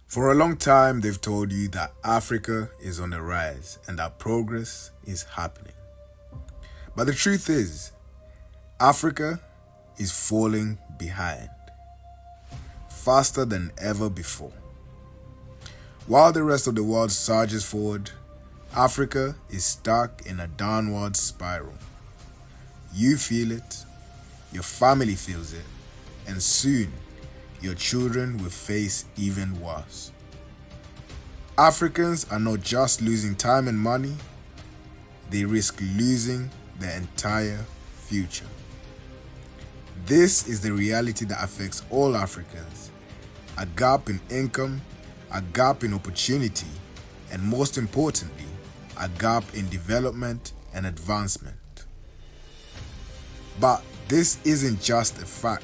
For a long time, they've told you that Africa is on the rise and that progress is happening. But the truth is, Africa is falling behind faster than ever before. While the rest of the world surges forward, Africa is stuck in a downward spiral. You feel it, your family feels it, and soon your children will face even worse. Africans are not just losing time and money, they risk losing their entire future. This is the reality that affects all Africans. A gap in income, a gap in opportunity, and most importantly, a gap in development and advancement. But this isn't just a fact.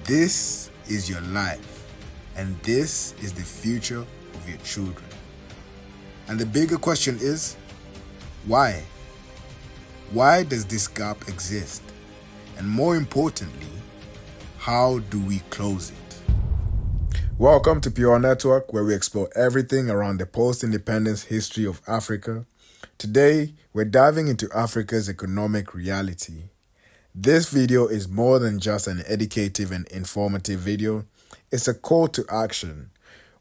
This is your life, and this is the future of your children. And the bigger question is, why? Why does this gap exist? And more importantly, how do we close it? Welcome to Pure Network, where we explore everything around the post-independence history of Africa. Today, we're diving into Africa's economic reality. This video is more than just an educative and informative video. It's a call to action,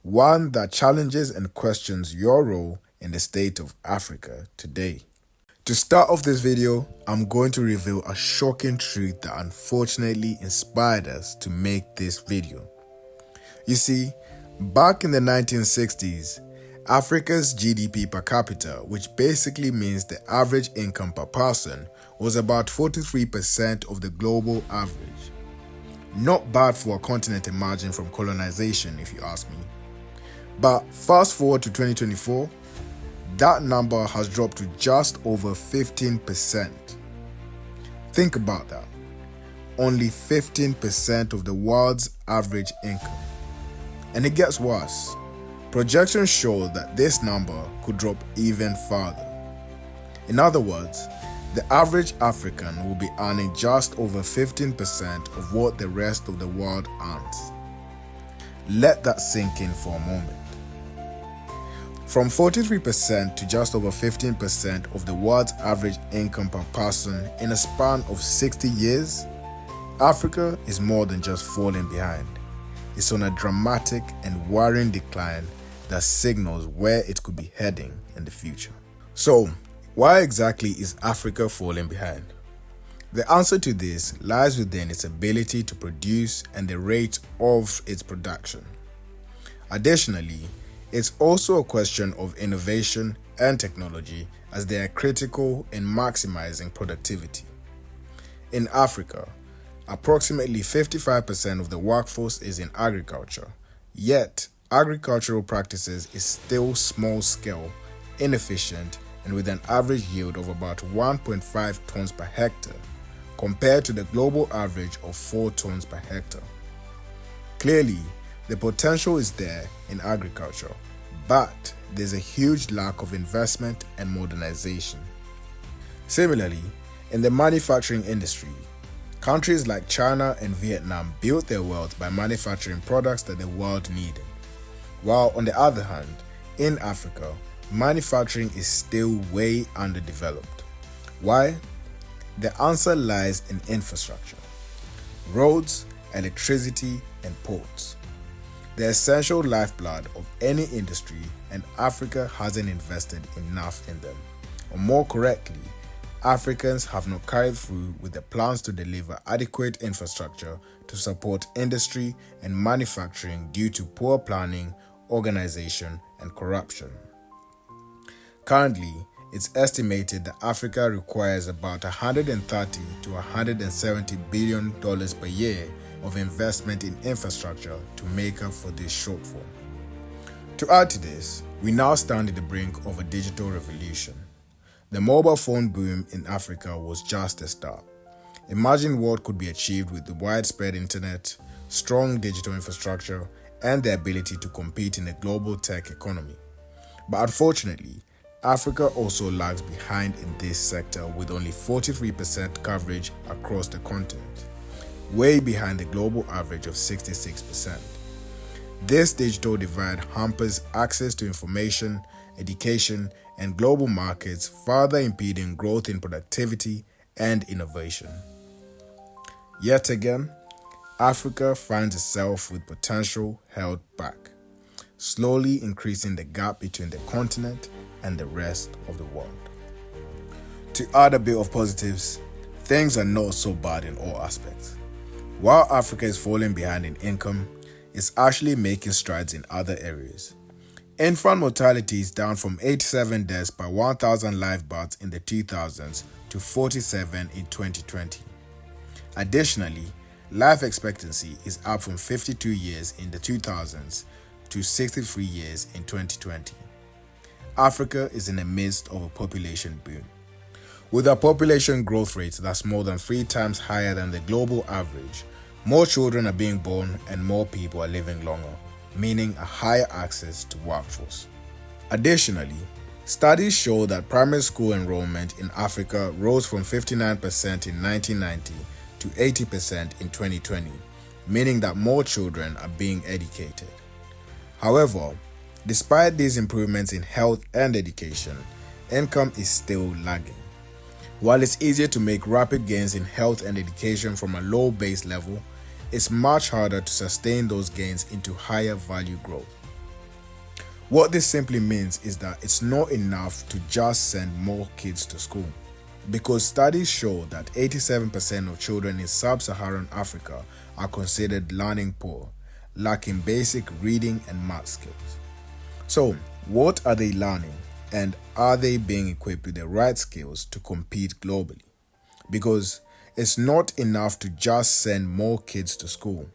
one that challenges and questions your role in the state of Africa today. To start off this video, I'm going to reveal a shocking truth that unfortunately inspired us to make this video. You see, back in the 1960s, Africa's GDP per capita, which basically means the average income per person, was about 43% of the global average. Not bad for a continent emerging from colonization, if you ask me. But fast forward to 2024, that number has dropped to just over 15%. Think about that. Only 15% of the world's average income. And it gets worse. Projections show that this number could drop even further. In other words, the average African will be earning just over 15% of what the rest of the world earns. Let that sink in for a moment. From 43% to just over 15% of the world's average income per person in a span of 60 years, Africa is more than just falling behind. It's on a dramatic and worrying decline that signals where it could be heading in the future. So, why exactly is Africa falling behind? The answer to this lies within its ability to produce and the rate of its production. Additionally, it's also a question of innovation and technology, as they are critical in maximizing productivity. In Africa, approximately 55% of the workforce is in agriculture, yet agricultural practices is still small-scale, inefficient, and with an average yield of about 1.5 tons per hectare, compared to the global average of 4 tons per hectare. Clearly, the potential is there in agriculture, but there's a huge lack of investment and modernization. Similarly, in the manufacturing industry, countries like China and Vietnam built their wealth by manufacturing products that the world needed. While on the other hand, in Africa, manufacturing is still way underdeveloped. Why? The answer lies in infrastructure. Roads, electricity, and ports. The essential lifeblood of any industry, and Africa hasn't invested enough in them. Or more correctly, Africans have not carried through with the plans to deliver adequate infrastructure to support industry and manufacturing due to poor planning, organization, and corruption. Currently, it's estimated that Africa requires about $130 to $170 billion per year of investment in infrastructure to make up for this shortfall. To add to this, we now stand at the brink of a digital revolution. The mobile phone boom in Africa was just a start. Imagine what could be achieved with the widespread internet, strong digital infrastructure, and the ability to compete in the global tech economy. But unfortunately, Africa also lags behind in this sector with only 43% coverage across the continent, way behind the global average of 66%. This digital divide hampers access to information, education, and global markets, further impeding growth in productivity and innovation. Yet again, Africa finds itself with potential held back, slowly increasing the gap between the continent and the rest of the world. To add a bit of positives, things are not so bad in all aspects. While Africa is falling behind in income, it's actually making strides in other areas. Infant mortality is down from 87 deaths per 1,000 live births in the 2000s to 47 in 2020. Additionally, life expectancy is up from 52 years in the 2000s to 63 years in 2020. Africa is in the midst of a population boom. With a population growth rate that's more than 3 times higher than the global average, more children are being born and more people are living longer, meaning a higher access to workforce. Additionally, studies show that primary school enrollment in Africa rose from 59% in 1990 to 80% in 2020, meaning that more children are being educated. However, despite these improvements in health and education, income is still lagging. While it's easier to make rapid gains in health and education from a low base level, it's much harder to sustain those gains into higher value growth. What this simply means is that it's not enough to just send more kids to school, because studies show that 87% of children in sub-Saharan Africa are considered learning poor, lacking basic reading and math skills. So, what are they learning, and are they being equipped with the right skills to compete globally? Because it's not enough to just send more kids to school.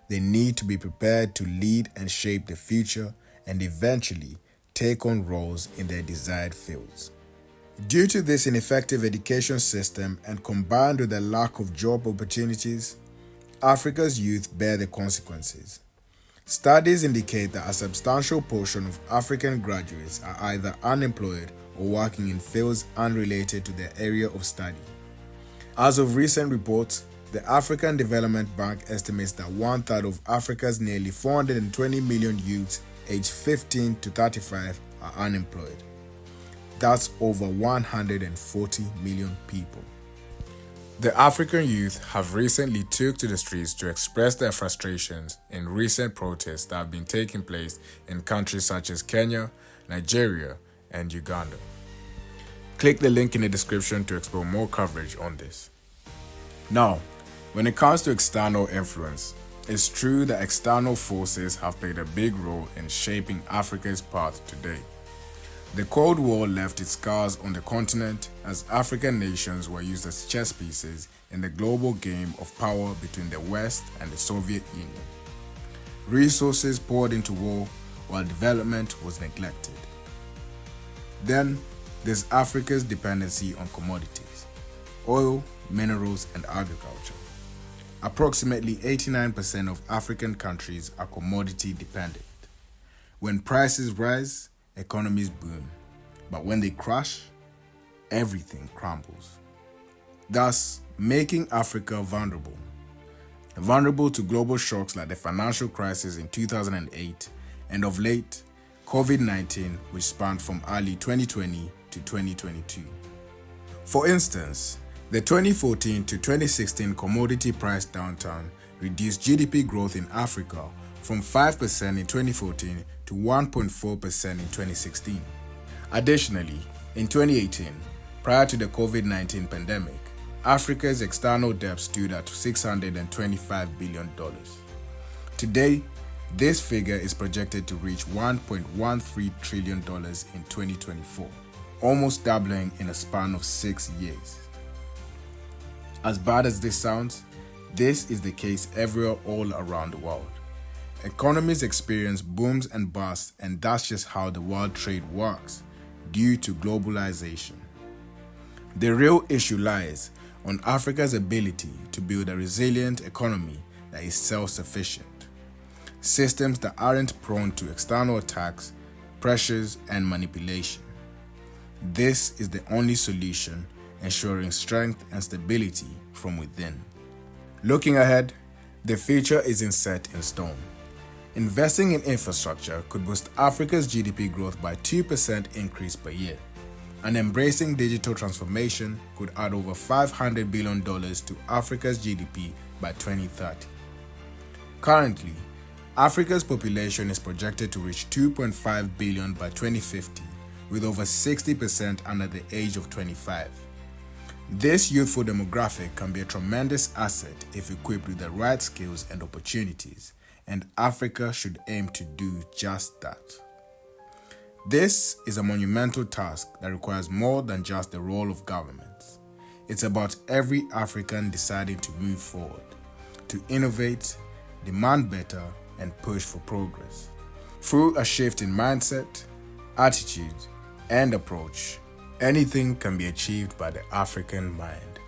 They need to be prepared to lead and shape the future and eventually take on roles in their desired fields. Due to this ineffective education system and combined with the lack of job opportunities, Africa's youth bear the consequences. Studies indicate that a substantial portion of African graduates are either unemployed or working in fields unrelated to their area of study. As of recent reports, the African Development Bank estimates that 1/3 of Africa's nearly 420 million youths aged 15 to 35 are unemployed. That's over 140 million people. The African youth have recently took to the streets to express their frustrations in recent protests that have been taking place in countries such as Kenya, Nigeria, and Uganda. Click the link in the description to explore more coverage on this. Now, when it comes to external influence, it's true that external forces have played a big role in shaping Africa's path today. The Cold War left its scars on the continent as African nations were used as chess pieces in the global game of power between the West and the Soviet Union. Resources poured into war while development was neglected. Then, there's Africa's dependency on commodities, oil, minerals, and agriculture. Approximately 89% of African countries are commodity dependent. When prices rise, economies boom, but when they crash, everything crumbles, thus making Africa vulnerable to global shocks like the financial crisis in 2008 and of late, COVID-19, which spanned from early 2020 to 2022. For instance, the 2014 to 2016 commodity price downturn reduced GDP growth in Africa from 5% in 2014 to 1.4% in 2016. Additionally, in 2018, prior to the COVID-19 pandemic, Africa's external debt stood at $625 billion. Today, this figure is projected to reach $1.13 trillion in 2024, almost doubling in a span of 6 years. As bad as this sounds, this is the case everywhere all around the world. Economies experience booms and busts, and that's just how the world trade works due to globalization. The real issue lies on Africa's ability to build a resilient economy that is self-sufficient. Systems that aren't prone to external attacks, pressures, and manipulation. This is the only solution, ensuring strength and stability from within. Looking ahead, the future isn't set in stone. Investing in infrastructure could boost Africa's GDP growth by 2% increase per year, and embracing digital transformation could add over $500 billion to Africa's GDP by 2030. Currently, Africa's population is projected to reach 2.5 billion by 2050, with over 60% under the age of 25. This youthful demographic can be a tremendous asset if equipped with the right skills and opportunities, and Africa should aim to do just that. This is a monumental task that requires more than just the role of governments. It's about every African deciding to move forward, to innovate, demand better, and push for progress. Through a shift in mindset, attitude, and approach, anything can be achieved by the African mind.